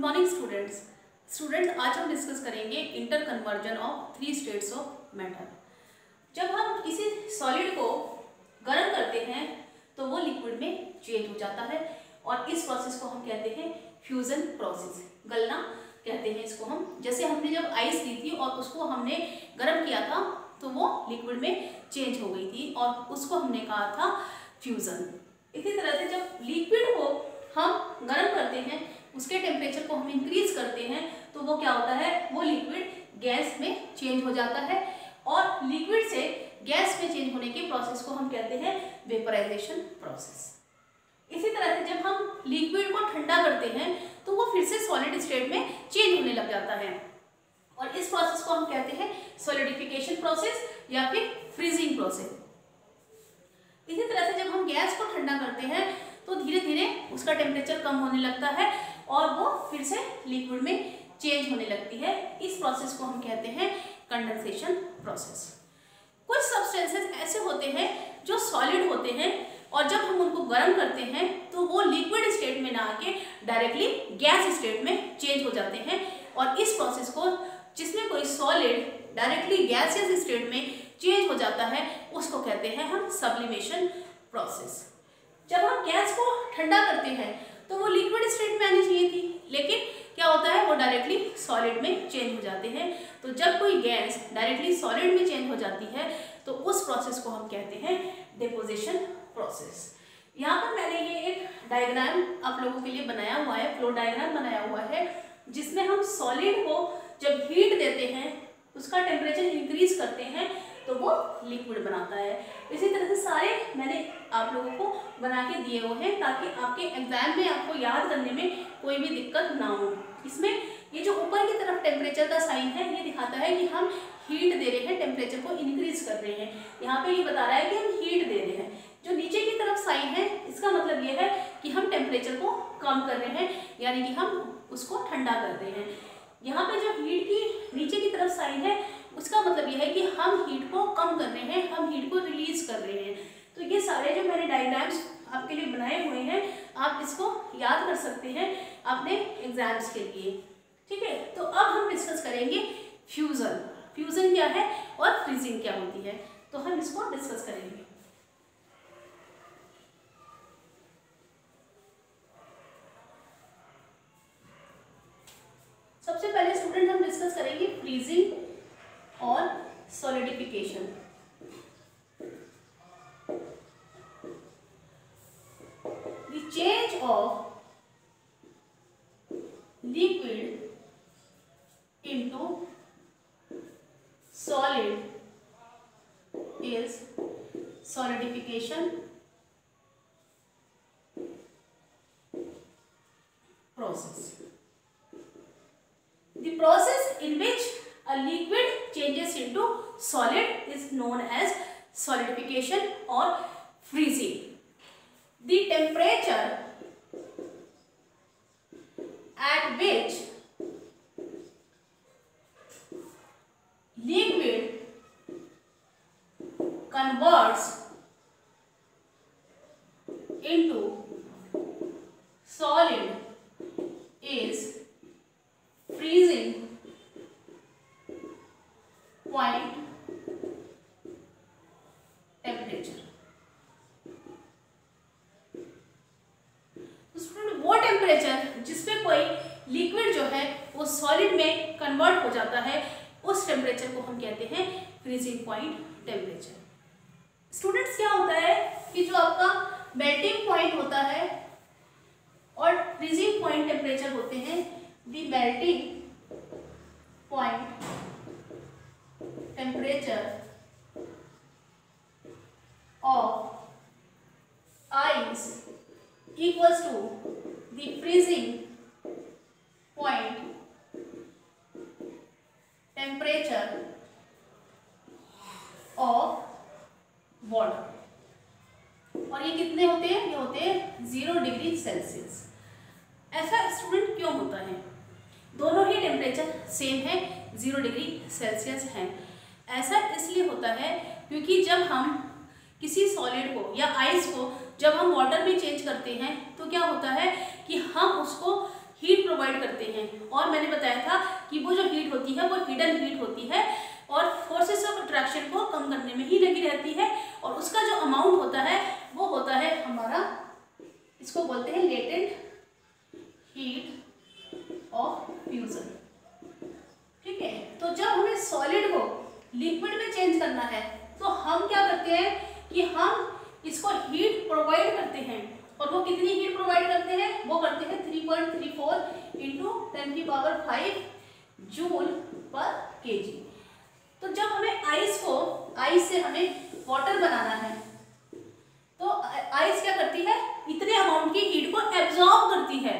Morning students, आज हम discuss करेंगे inter conversion of 3 states of matter. जब हम किसी सॉलिड को गर्म करते हैं तो वो लिक्विड में चेंज हो जाता है और इस प्रोसेस को हम कहते हैं फ्यूजन प्रोसेस, गलना कहते हैं इसको हम। जैसे हमने जब आइस ली थी और उसको हमने गर्म किया था तो वो लिक्विड में चेंज हो गई थी और उसको हमने कहा था फ्यूजन। इसी तरह से जब लिक्विड को हम गर्म करते हैं, उसके टेम्परेचर को हम इंक्रीज करते हैं तो वो क्या होता है, वो लिक्विड गैस में चेंज हो जाता है और लिक्विड से गैस में चेंज होने के प्रोसेस को हम कहते हैं वेपराइजेशन प्रोसेस। इसी तरह से जब हम लिक्विड को ठंडा करते हैं तो वो फिर से सॉलिड स्टेट में चेंज होने लग जाता है और इस प्रोसेस को हम कहते हैं सॉलिडिफिकेशन प्रोसेस या फिर फ्रीजिंग प्रोसेस। इसी तरह से जब हम गैस को ठंडा करते हैं तो धीरे धीरे उसका टेम्परेचर कम होने लगता है और वो फिर से लिक्विड में चेंज होने लगती है। इस प्रोसेस को हम कहते हैं कंडेंसेशन प्रोसेस। कुछ सब्सटेंसेस ऐसे होते हैं जो सॉलिड होते हैं और जब हम उनको गर्म करते हैं तो वो लिक्विड स्टेट में ना आके डायरेक्टली गैस स्टेट में चेंज हो जाते हैं और इस प्रोसेस को, जिसमें कोई सॉलिड डायरेक्टली गैसियस स्टेट में चेंज हो जाता है, उसको कहते हैं हम सब्लिमेशन प्रोसेस। जब हम गैस को ठंडा करते हैं तो वो लिक्विड स्टेट में आनी चाहिए थी, लेकिन क्या होता है, वो डायरेक्टली सॉलिड में चेंज हो जाते हैं। तो जब कोई गैस डायरेक्टली सॉलिड में चेंज हो जाती है तो उस प्रोसेस को हम कहते हैं डिपोजिशन प्रोसेस। यहाँ पर मैंने ये एक डायग्राम आप लोगों के लिए बनाया हुआ है, फ्लो डायग्राम बनाया हुआ है, जिसमें हम सॉलिड को जब हीट देते हैं, उसका टेम्परेचर इंक्रीज करते हैं तो वो लिक्विड बनाता है। इसी तरह से सारे मैंने आप लोगों को बना के दिए हुए हैं ताकि आपके एग्जाम में आपको याद करने में कोई भी दिक्कत ना हो। इसमें ये जो ऊपर की तरफ टेम्परेचर का साइन है, ये दिखाता है कि हम हीट दे रहे हैं, टेम्परेचर को इंक्रीज कर रहे हैं। यहाँ पे ये बता रहा है कि हम हीट दे रहे हैं। जो नीचे की तरफ साइन है, इसका मतलब ये है कि हम टेम्परेचर को कम कर रहे हैं, यानी कि हम उसको ठंडा कर रहे हैं। यहाँ पे जो हीट की नीचे की तरफ साइन है, उसका मतलब यह है कि हम हीट को कम कर रहे हैं, हम हीट को रिलीज कर रहे हैं। तो ये सारे जो मैंने डायग्राम्स आपके लिए बनाए हुए हैं, आप इसको याद कर सकते हैं अपने एग्जाम्स के लिए। ठीक है, तो अब हम डिस्कस करेंगे फ्यूजन। फ्यूजन क्या है और फ्रीजिंग क्या होती है, तो हम इसको डिस्कस करेंगे। सबसे पहले स्टूडेंट हम डिस्कस करेंगे फ्रीजिंग और solidification. The change of liquid into solid is solidification process. The process in which a liquid changes into solid is known as solidification or freezing. The temperature at which liquid converts into solid is freezing point temperature. तो student, वो temperature जिस पे कोई liquid जो है वो solid में convert हो जाता है, उस टेम्परेचर को हम कहते हैं फ्रीजिंग पॉइंट टेम्परेचर। स्टूडेंट्स, क्या होता है कि जो आपका मेल्टिंग पॉइंट होता है और फ्रीजिंग पॉइंट टेम्परेचर होते हैं, the melting point temperature of ice equals to the freezing point temperature of water. और ये कितने होते हैं, ये होते हैं 0 डिग्री सेल्सियस। ऐसा स्टूडेंट क्यों होता है, दोनों ही टेम्परेचर सेम है, 0 डिग्री सेल्सियस है। ऐसा इसलिए होता है क्योंकि जब हम किसी सॉलिड को या आइस को जब हम वाटर में चेंज करते हैं तो क्या होता है कि हम उसको हीट प्रोवाइड करते हैं। और मैंने बताया था कि वो जो हीट होती है वो हिडन हीट होती है और फोर्सेस ऑफ अट्रैक्शन को कम करने में ही लगी रहती है, और उसका जो अमाउंट होता है वो होता है हमारा, इसको बोलते हैं लेटेंट हीट ऑफ फ्यूजन। ठीक है, तो जब हमें सॉलिड को लिक्विड में चेंज करना है तो हम क्या करते हैं कि हम इसको हीट प्रोवाइड करते हैं, और वो कितनी हीट प्रोवाइड करते हैं, वो करते हैं 3.34 इंटू 10⁵ जूल पर केजी। तो जब हमें आइस से हमें वाटर बनाना है तो आइस क्या करती है, इतने अमाउंट की हीट को एब्जॉर्ब करती है।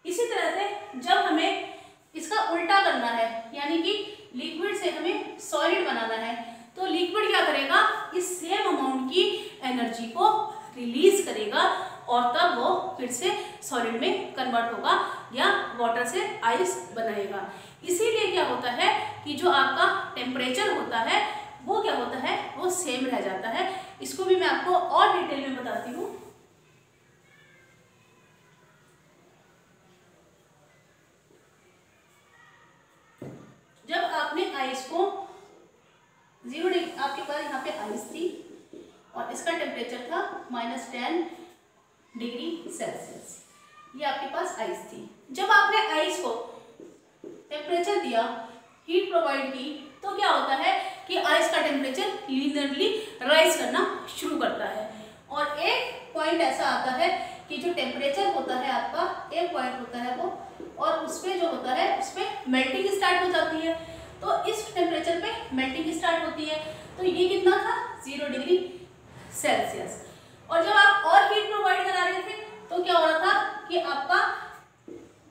इसी तरह से जब हमें इसका उल्टा करना है, यानी कि लिक्विड से हमें सॉलिड बनाना है, तो लिक्विड क्या करेगा, इस सेम अमाउंट की एनर्जी को रिलीज करेगा और तब वो फिर से सॉलिड में कन्वर्ट होगा या वाटर से आइस बनाएगा। इसीलिए क्या होता है कि जो आपका टेम्परेचर होता है वो क्या होता है, वो सेम रह जाता है। इसको भी मैं आपको और डिटेल में बताती हूँ। जब आपने आइस को 0 डिग्री, आपके पास यहाँ पे आइस थी और इसका टेम्परेचर था -10 डिग्री सेल्सियस, ये आपके पास आइस थी। जब आपने आइस को टेम्परेचर दिया, हीट प्रोवाइड की, तो क्या होता है कि आइस का टेम्परेचर लीनियरली राइज करना शुरू करता है, और एक पॉइंट ऐसा आता है कि जो टेम्परेचर होता है आपका, एक पॉइंट होता है वो, और उस पर जो होता है उस पर मेल्टिंग स्टार्ट हो जाती है। तो इस टेम्परेचर पे मेल्टिंग स्टार्ट होती है। तो ये कितना था, 0 डिग्री सेल्सियस। और जब आप और हीट प्रोवाइड करा रहे थे तो क्या हो रहा था कि आपका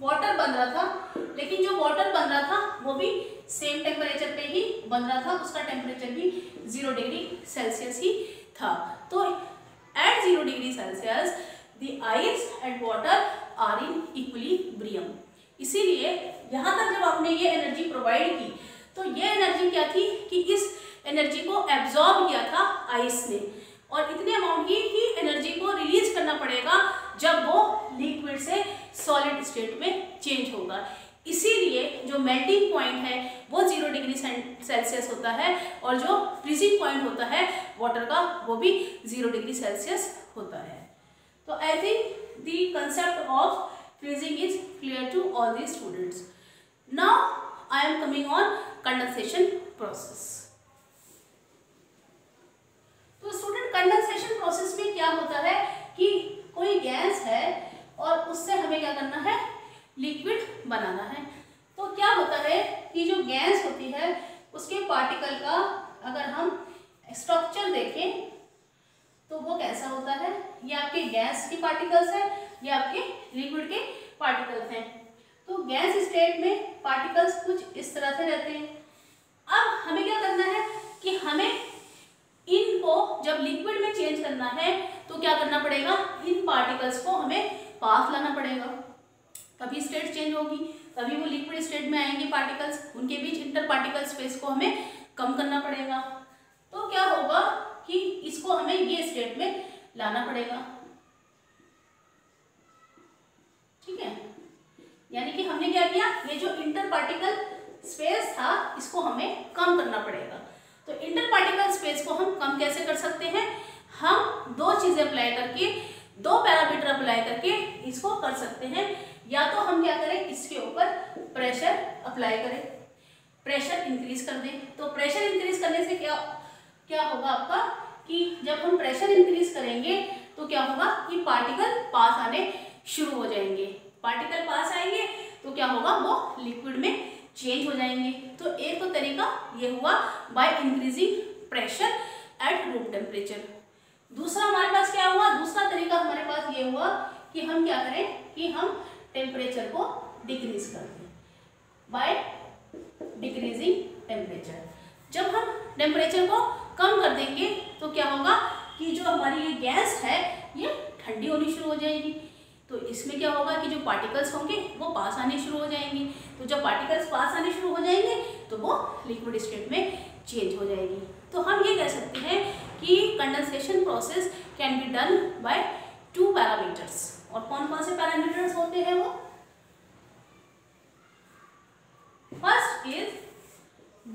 वाटर बन रहा था, लेकिन जो वाटर बन रहा था वो भी सेम टेम्परेचर पे ही बन रहा था, उसका टेम्परेचर भी 0 डिग्री सेल्सियस ही था। तो at 0 degree Celsius the ice and water are in equilibrium. इसीलिए यहाँ तक जब आपने ये एनर्जी प्रोवाइड की तो ये एनर्जी क्या थी कि इस एनर्जी को एब्जॉर्ब किया था आइस ने, और इतने अमाउंट की ही एनर्जी को रिलीज करना पड़ेगा जब वो लिक्विड से सॉलिड स्टेट में चेंज होगा। इसीलिए जो मेल्टिंग पॉइंट है वो 0 डिग्री सेल्सियस होता है, और जो फ्रीजिंग पॉइंट होता है वाटर का वो भी 0 डिग्री सेल्सियस होता है। तो I think the concept of freezing is clear to all the students. Now I am coming on condensation process. तो स्टूडेंट कंडेंसेशन प्रोसेस में क्या होता है कि कोई गैस है और उससे हमें क्या करना है, लिक्विड बनाना है। तो क्या होता है कि जो गैस होती है उसके पार्टिकल का अगर हम स्ट्रक्चर देखें तो वो कैसा होता है, ये आपके गैस की पार्टिकल्स है, ये आपके लिक्विड के पार्टिकल्स हैं। तो गैस स्टेट में पार्टिकल्स कुछ इस तरह से रहते हैं। अब हमें क्या करना है कि हमें इनको जब लिक्विड में चेंज करना है तो क्या करना पड़ेगा, इन पार्टिकल्स को हमें पास लाना पड़ेगा। कभी स्टेट चेंज होगी, कभी वो लिक्विड स्टेट में आएंगे पार्टिकल्स, उनके बीच इंटर पार्टिकल स्पेस को हमें कम करना पड़ेगा। तो क्या होगा कि इसको हमें ये स्टेट में लाना पड़ेगा। ठीक है, यानी कि हमने क्या किया, ये जो इंटर पार्टिकल स्पेस था इसको हमें कम करना पड़ेगा। तो इंटर पार्टिकल स्पेस को हम कम कैसे कर सकते हैं, हम दो चीजें अप्लाई करके, दो पैरामीटर अप्लाई करके इसको कर सकते हैं। या तो हम क्या करें, इसके ऊपर प्रेशर अप्लाई करें, प्रेशर इंक्रीज कर दें। तो प्रेशर इंक्रीज करने से क्या होगा आपका कि जब हम प्रेशर इंक्रीज करेंगे तो क्या होगा कि पार्टिकल पास आने शुरू हो जाएंगे। पार्टिकल पास आएंगे तो क्या होगा, वो लिक्विड में चेंज हो जाएंगे। तो एक तो तरीका ये हुआ by increasing pressure at room temperature. दूसरा हमारे पास क्या हुआ, दूसरा तरीका हमारे पास ये हुआ कि हम क्या करें कि हम टेम्परेचर को डिक्रीज कर दें बाय डिक्रीजिंग टेम्परेचर। जब हम टेम्परेचर को कम कर देंगे तो क्या होगा कि जो हमारी ये गैस है ये ठंडी होनी शुरू हो जाएगी। तो इसमें क्या होगा कि जो पार्टिकल्स होंगे वो पास आने शुरू हो जाएंगे। तो जब पार्टिकल्स पास आने शुरू हो जाएंगे तो वो लिक्विड स्टेट में चेंज हो जाएगी। तो हम ये कह सकते हैं कि condensation process can be done by 2 parameters. और कौन कौन से पैरामीटर्स होते हैं वो,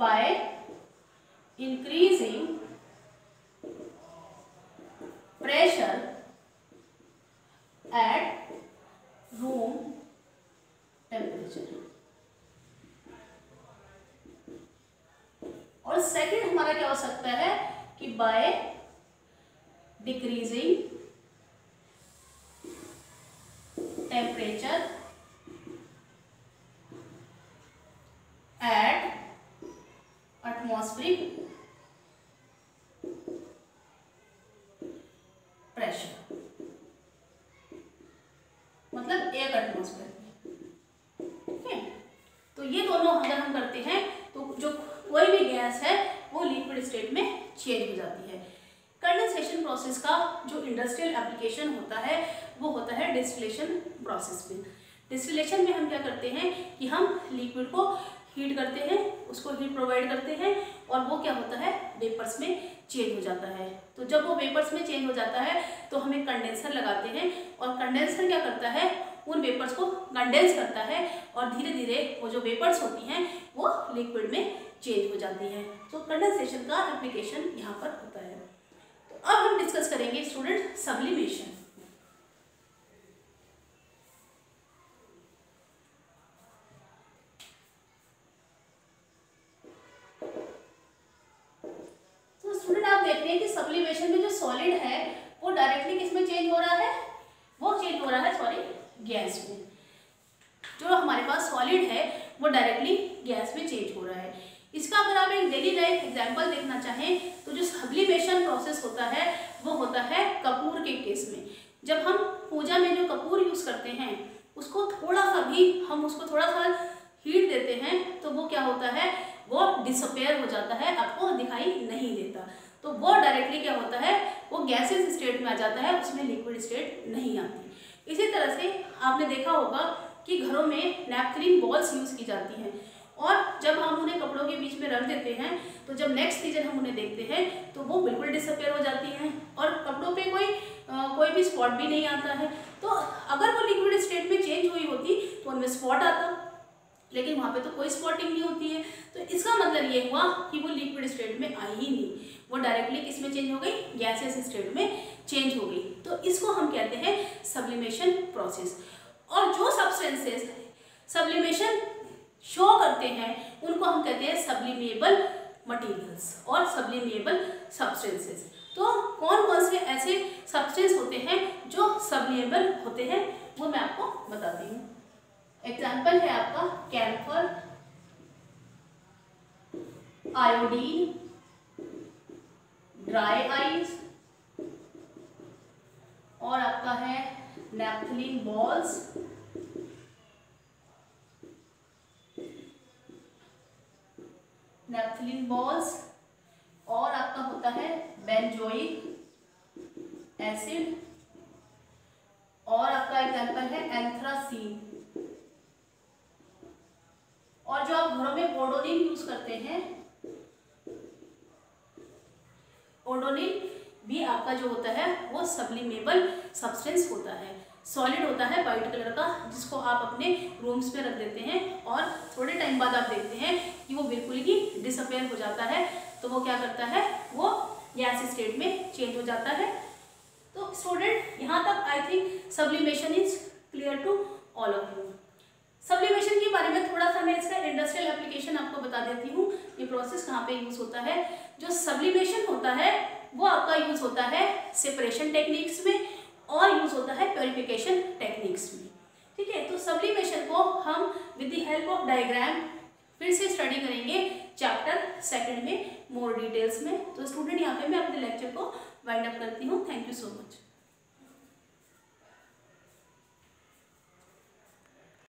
by increasing pressure at room temperature। और सेकंड हमारा क्या हो सकता है कि by decreasing temperature at atmospheric pressure, मतलब एक एटमॉस्फेयर में। ठीक है, तो ये दोनों अगर हम करते हैं तो जो कोई भी गैस है वो लिक्विड स्टेट में चेंज हो जाती है। कंडेंसेशन प्रोसेस का जो इंडस्ट्रियल एप्लीकेशन होता है वो होता है डिस्टिलेशन प्रोसेस में। डिस्टिलेशन में हम क्या करते हैं कि हम लिक्विड को हीट करते हैं, उसको हीट प्रोवाइड करते हैं और वो क्या होता है वेपर्स में चेंज हो जाता है। तो जब वो वेपर्स में चेंज हो जाता है तो हम एक कंडेंसर लगाते हैं और कंडेंसर क्या करता है उन वेपर्स को कंडेंस करता है और धीरे धीरे वो जो वेपर्स होती हैं वो लिक्विड में चेंज हो जाती हैं। तो कंडेंसेशन का एप्लीकेशन यहाँ पर होता है। तो अब हम डिस्कस करेंगे स्टूडेंट सब्लिमेशन। तो स्टूडेंट आप देखते हैं कि सब्लिमेशन में जो सॉलिड है वो डायरेक्टली किसमें चेंज हो रहा है, वो चेंज हो रहा है गैस में। जो हमारे पास सॉलिड है वो डायरेक्टली गैस में चेंज हो रहा है। इसका अगर आप एक डेली लाइफ एग्जांपल देखना चाहें तो जो सब्लिमेशन प्रोसेस होता है वो होता है कपूर के केस में। जब हम पूजा में जो कपूर यूज करते हैं उसको थोड़ा सा भी हम उसको थोड़ा सा हीट देते हैं तो वो क्या होता है वो डिसअपेयर हो जाता है, आपको दिखाई नहीं देता। तो वो डायरेक्टली क्या होता है वो गैसेस स्टेट में आ जाता है, उसमें लिक्विड स्टेट नहीं आती। इसी तरह से आपने देखा होगा कि घरों में नैपथलीन बॉल्स यूज की जाती हैं और जब हम उन्हें कपड़ों के बीच में रख देते हैं तो जब नेक्स्ट सीजन हम उन्हें देखते हैं तो वो बिल्कुल डिसअपेयर हो जाती हैं और कपड़ों पे कोई भी स्पॉट भी नहीं आता है। तो अगर वो लिक्विड स्टेट में चेंज हुई होती तो उनमें स्पॉट आता, लेकिन वहाँ पे तो कोई स्पॉटिंग नहीं होती है। तो इसका मतलब ये हुआ कि वो लिक्विड स्टेट में आई ही नहीं, वो डायरेक्टली किस में चेंज हो गई, गैसियस स्टेट में चेंज हो गई। तो इसको हम कहते हैं सब्लिमेशन प्रोसेस। और जो सब्सटेंसेस सब्लिमेशन शो करते हैं उनको हम कहते हैं सब्लिमेबल मटेरियल्स और सब्लिमेबल सब्सटेंसेस। तो कौन कौन से ऐसे सब्सटेंस होते हैं जो सब्लिमेबल होते हैं वो मैं आपको बताती हूँ। एग्जाम्पल है आपका कैम्फर, आयोडीन, ड्राई आइस और आपका है नैपथलीन बॉल्स, नैपथलीन बॉल्स और आपका होता है बेंजोइक एसिड और आपका एग्जाम्पल है एंथ्रासीन। और जो आप घरों में ओडोनिल यूज करते हैं, ओडोनिल भी आपका जो होता है वो सब्लिमेबल सब्सटेंस होता है, सॉलिड होता है वाइट कलर का, जिसको आप अपने रूम्स में रख देते हैं और थोड़े टाइम बाद आप देखते हैं कि वो बिल्कुल ही डिसअपेयर हो जाता है। तो वो क्या करता है वो गैस स्टेट में चेंज हो जाता है। तो स्टूडेंट यहाँ तक I think sublimation is clear to all of you. Sublimation के बारे में थोड़ा सा मैं इसका इंडस्ट्रियल एप्लीकेशन आपको बता देती हूँ, ये प्रोसेस कहाँ पे यूज होता है। जो सब्लिमेशन होता है वो आपका यूज होता है सेपरेशन टेक्निक्स में और यूज होता है प्योरिफिकेशन टेक्निक्स में। ठीक है, तो सब्लिमेशन को हम with the help of diagram फिर से स्टडी करेंगे चैप्टर 2 में मोर डिटेल्स में। तो स्टूडेंट यहाँ पे मैं अपने लेक्चर को वाइंड अप करती हूँ। Thank you so much.